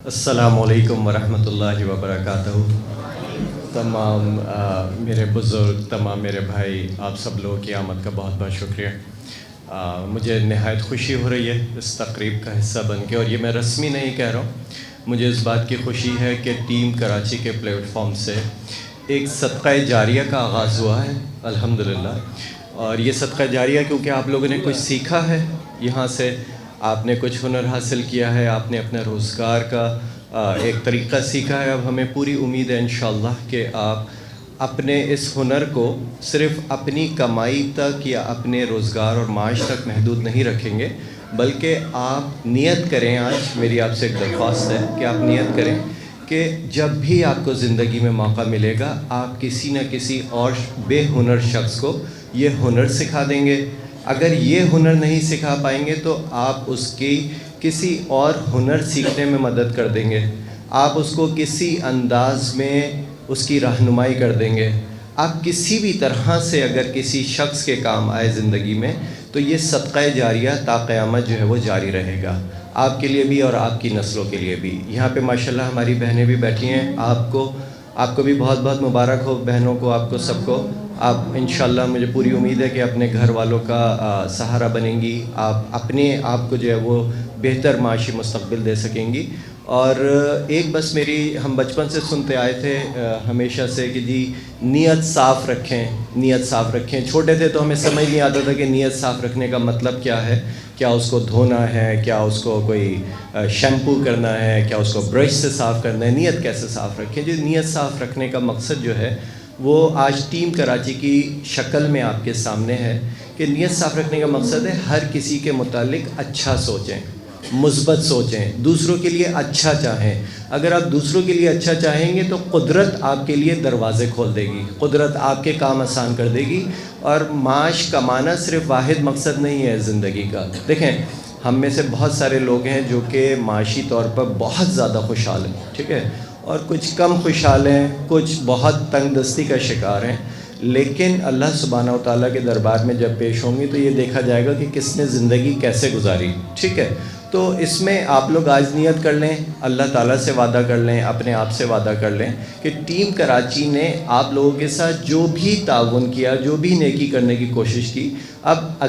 السلام علیکم ورحمۃ اللہ وبرکاتہ۔ تمام میرے بزرگ، تمام میرے بھائی، آپ سب لوگوں کی آمد کا بہت بہت شکریہ۔ مجھے نہایت خوشی ہو رہی ہے اس تقریب کا حصہ بن کے، اور یہ میں رسمی نہیں کہہ رہا ہوں، مجھے اس بات کی خوشی ہے کہ ٹیم کراچی کے پلیٹ فارم سے ایک صدقہ جاریہ کا آغاز ہوا ہے الحمدللہ۔ اور یہ صدقہ جاریہ کیونکہ آپ لوگوں نے کچھ سیکھا ہے یہاں سے، آپ نے کچھ ہنر حاصل کیا ہے، آپ نے اپنے روزگار کا ایک طریقہ سیکھا ہے۔ اب ہمیں پوری امید ہے انشاءاللہ کہ آپ اپنے اس ہنر کو صرف اپنی کمائی تک یا اپنے روزگار اور معاش تک محدود نہیں رکھیں گے، بلکہ آپ نیت کریں۔ آج میری آپ سے ایک درخواست ہے کہ آپ نیت کریں کہ جب بھی آپ کو زندگی میں موقع ملے گا، آپ کسی نہ کسی اور بے ہنر شخص کو یہ ہنر سکھا دیں گے۔ اگر یہ ہنر نہیں سکھا پائیں گے تو آپ اس کی کسی اور ہنر سیکھنے میں مدد کر دیں گے، آپ اس کو کسی انداز میں اس کی رہنمائی کر دیں گے۔ آپ کسی بھی طرح سے اگر کسی شخص کے کام آئے زندگی میں تو یہ صدقہ جاریہ تا قیامت جو ہے وہ جاری رہے گا، آپ کے لیے بھی اور آپ کی نسلوں کے لیے بھی۔ یہاں پہ ماشاءاللہ ہماری بہنیں بھی بیٹھی ہیں، آپ کو بھی بہت بہت مبارک ہو بہنوں کو، آپ کو سب کو۔ آپ انشاءاللہ مجھے پوری امید ہے کہ اپنے گھر والوں کا سہارا بنیں گی، آپ اپنے آپ کو جو ہے وہ بہتر معاشی مستقبل دے سکیں گی۔ اور ایک بس ہم بچپن سے سنتے آئے تھے ہمیشہ سے کہ جی نیت صاف رکھیں، نیت صاف رکھیں۔ چھوٹے تھے تو ہمیں سمجھ نہیں آتا تھا کہ نیت صاف رکھنے کا مطلب کیا ہے، کیا اس کو دھونا ہے، کیا اس کو کوئی شیمپو کرنا ہے، کیا اس کو برش سے صاف کرنا ہے، نیت کیسے صاف رکھیں۔ جو نیت صاف رکھنے کا مقصد جو ہے وہ آج ٹیم کراچی کی شکل میں آپ کے سامنے ہے کہ نیت صاف رکھنے کا مقصد ہے ہر کسی کے متعلق اچھا سوچیں، مثبت سوچیں، دوسروں کے لیے اچھا چاہیں۔ اگر آپ دوسروں کے لیے اچھا چاہیں گے تو قدرت آپ کے لیے دروازے کھول دے گی، قدرت آپ کے کام آسان کر دے گی۔ اور معاش کمانا صرف واحد مقصد نہیں ہے زندگی کا۔ دیکھیں، ہم میں سے بہت سارے لوگ ہیں جو کہ معاشی طور پر بہت زیادہ خوشحال ہیں، ٹھیک ہے، اور کچھ کم خوشحال ہیں، کچھ بہت تنگ دستی کا شکار ہیں، لیکن اللہ سبحانہ و تعالیٰ کے دربار میں جب پیش ہوں گے تو یہ دیکھا جائے گا کہ کس نے زندگی کیسے گزاری، ٹھیک ہے۔ تو اس میں آپ لوگ آج نیت کر لیں، اللہ تعالیٰ سے وعدہ کر لیں، اپنے آپ سے وعدہ کر لیں کہ ٹیم کراچی نے آپ لوگوں کے ساتھ جو بھی تعاون کیا، جو بھی نیکی کرنے کی کوشش کی، اب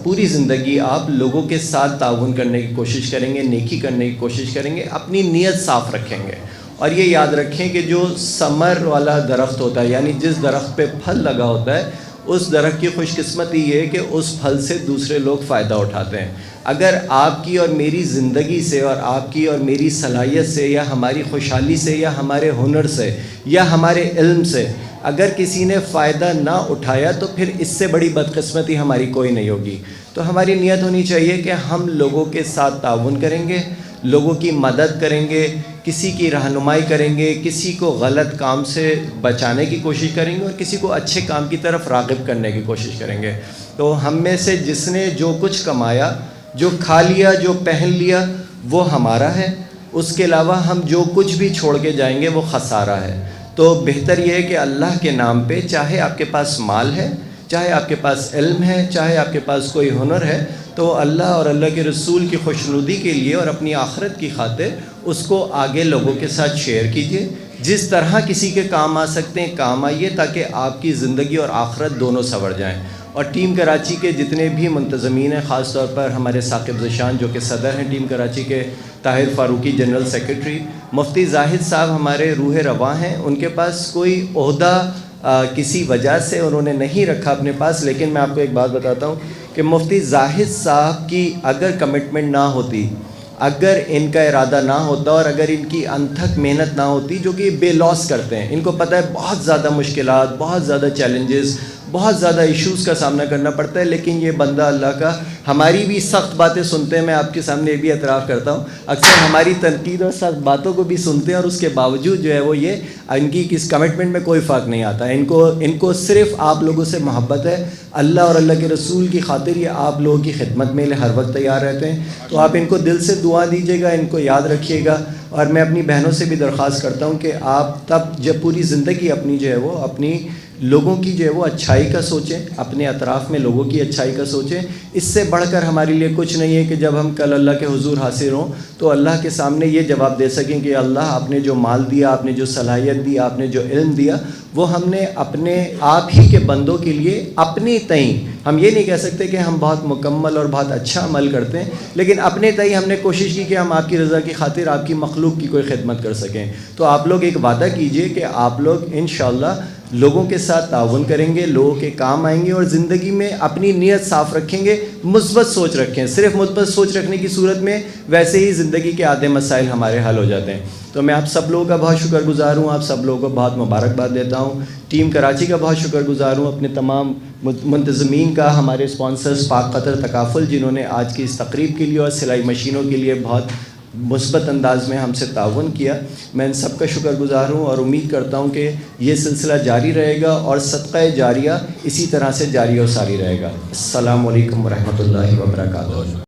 پوری زندگی آپ لوگوں کے ساتھ تعاون کرنے کی کوشش کریں گے، نیکی کرنے کی کوشش کریں گے، اپنی نیت صاف رکھیں گے۔ اور یہ یاد رکھیں کہ جو ثمر والا درخت ہوتا ہے، یعنی جس درخت پہ پھل لگا ہوتا ہے، اس درخت کی خوش قسمتی یہ ہے کہ اس پھل سے دوسرے لوگ فائدہ اٹھاتے ہیں۔ اگر آپ کی اور میری زندگی سے اور آپ کی اور میری صلاحیت سے یا ہماری خوشحالی سے یا ہمارے ہنر سے یا ہمارے علم سے اگر کسی نے فائدہ نہ اٹھایا تو پھر اس سے بڑی بدقسمتی ہماری کوئی نہیں ہوگی۔ تو ہماری نیت ہونی چاہیے کہ ہم لوگوں کے ساتھ تعاون کریں گے، لوگوں کی مدد کریں گے، کسی کی رہنمائی کریں گے، کسی کو غلط کام سے بچانے کی کوشش کریں گے اور کسی کو اچھے کام کی طرف راغب کرنے کی کوشش کریں گے۔ تو ہم میں سے جس نے جو کچھ کمایا، جو کھا لیا، جو پہن لیا، وہ ہمارا ہے۔ اس کے علاوہ ہم جو کچھ بھی چھوڑ کے جائیں گے وہ خسارہ ہے۔ تو بہتر یہ ہے کہ اللہ کے نام پہ، چاہے آپ کے پاس مال ہے، چاہے آپ کے پاس علم ہے، چاہے آپ کے پاس کوئی ہنر ہے، تو اللہ اور اللہ کے رسول کی خوشنودی کے لیے اور اپنی آخرت کی خاطر اس کو آگے لوگوں کے ساتھ شیئر کیجئے۔ جس طرح کسی کے کام آ سکتے ہیں کام آئیے، تاکہ آپ کی زندگی اور آخرت دونوں سنور جائیں۔ اور ٹیم کراچی کے جتنے بھی منتظمین ہیں، خاص طور پر ہمارے ثاقب ذیشان جو کہ صدر ہیں ٹیم کراچی کے، طاہر فاروقی جنرل سیکرٹری، مفتی زاہد صاحب ہمارے روح رواں ہیں، ان کے پاس کوئی عہدہ کسی وجہ سے انہوں نے نہیں رکھا اپنے پاس، لیکن میں آپ کو ایک بات بتاتا ہوں کہ مفتی زاہد صاحب کی اگر کمٹمنٹ نہ ہوتی، اگر ان کا ارادہ نہ ہوتا اور اگر ان کی انتھک محنت نہ ہوتی، جو کہ بے لوث کرتے ہیں، ان کو پتہ ہے بہت زیادہ مشکلات، بہت زیادہ چیلنجز، بہت زیادہ ایشوز کا سامنا کرنا پڑتا ہے، لیکن یہ بندہ اللہ کا ہماری بھی سخت باتیں سنتے ہیں۔ میں آپ کے سامنے یہ بھی اعتراف کرتا ہوں، اکثر ہماری تنقید اور سخت باتوں کو بھی سنتے ہیں، اور اس کے باوجود جو ہے وہ ان کی کس کمٹمنٹ میں کوئی فرق نہیں آتا ہے۔ ان کو صرف آپ لوگوں سے محبت ہے، اللہ اور اللہ کے رسول کی خاطر یہ آپ لوگوں کی خدمت میں ہر وقت تیار رہتے ہیں۔ تو آپ ان کو دل سے دعا دیجیے گا، ان کو یاد رکھیے گا۔ اور میں اپنی بہنوں سے بھی درخواست کرتا ہوں کہ آپ تب جب پوری زندگی اپنی جو ہے وہ اپنی لوگوں کی جو ہے وہ اچھائی کا سوچیں، اپنے اطراف میں لوگوں کی اچھائی کا سوچیں. اس سے بڑھ کر ہمارے لیے کچھ نہیں ہے کہ جب ہم کل اللہ کے حضور حاضر ہوں تو اللہ کے سامنے یہ جواب دے سکیں کہ اللہ آپ نے جو مال دیا، آپ نے جو صلاحیت دی، آپ نے جو علم دیا، وہ ہم نے اپنے آپ ہی کے بندوں کے لیے اپنی تئیں. ہم یہ نہیں کہہ سکتے کہ ہم بہت مکمل اور بہت اچھا عمل کرتے ہیں، لیکن اپنے تئیں ہم نے کوشش کی کہ ہم آپ کی رضا کی خاطر آپ کی مخلوق کی کوئی خدمت کر سکیں. تو آپ لوگ ایک وعدہ کیجئے کہ آپ لوگ انشاءاللہ لوگوں کے ساتھ تعاون کریں گے، لوگوں کے کام آئیں گے، اور زندگی میں اپنی نیت صاف رکھیں گے، مثبت سوچ رکھیں. صرف مثبت سوچ رکھنے کی صورت میں ویسے ہی زندگی کے آدھے مسائل ہمارے حل ہو جاتے ہیں. تو میں آپ سب لوگوں کا بہت شکر گزار ہوں، آپ سب لوگوں کو بہت مبارکباد دیتا ہوں. ٹیم کراچی کا بہت شکر گزار ہوں، اپنے تمام منتظمین کا، ہمارے اسپانسرز پاک قطر تکافل جنہوں نے آج کی اس تقریب کے لیے اور سلائی مشینوں کے لیے بہت مثبت انداز میں ہم سے تعاون کیا. میں ان سب کا شکر گزار ہوں اور امید کرتا ہوں کہ یہ سلسلہ جاری رہے گا اور صدقہ جاریہ اسی طرح سے جاری و ساری رہے گا. السلام علیکم ورحمۃ اللہ وبرکاتہ.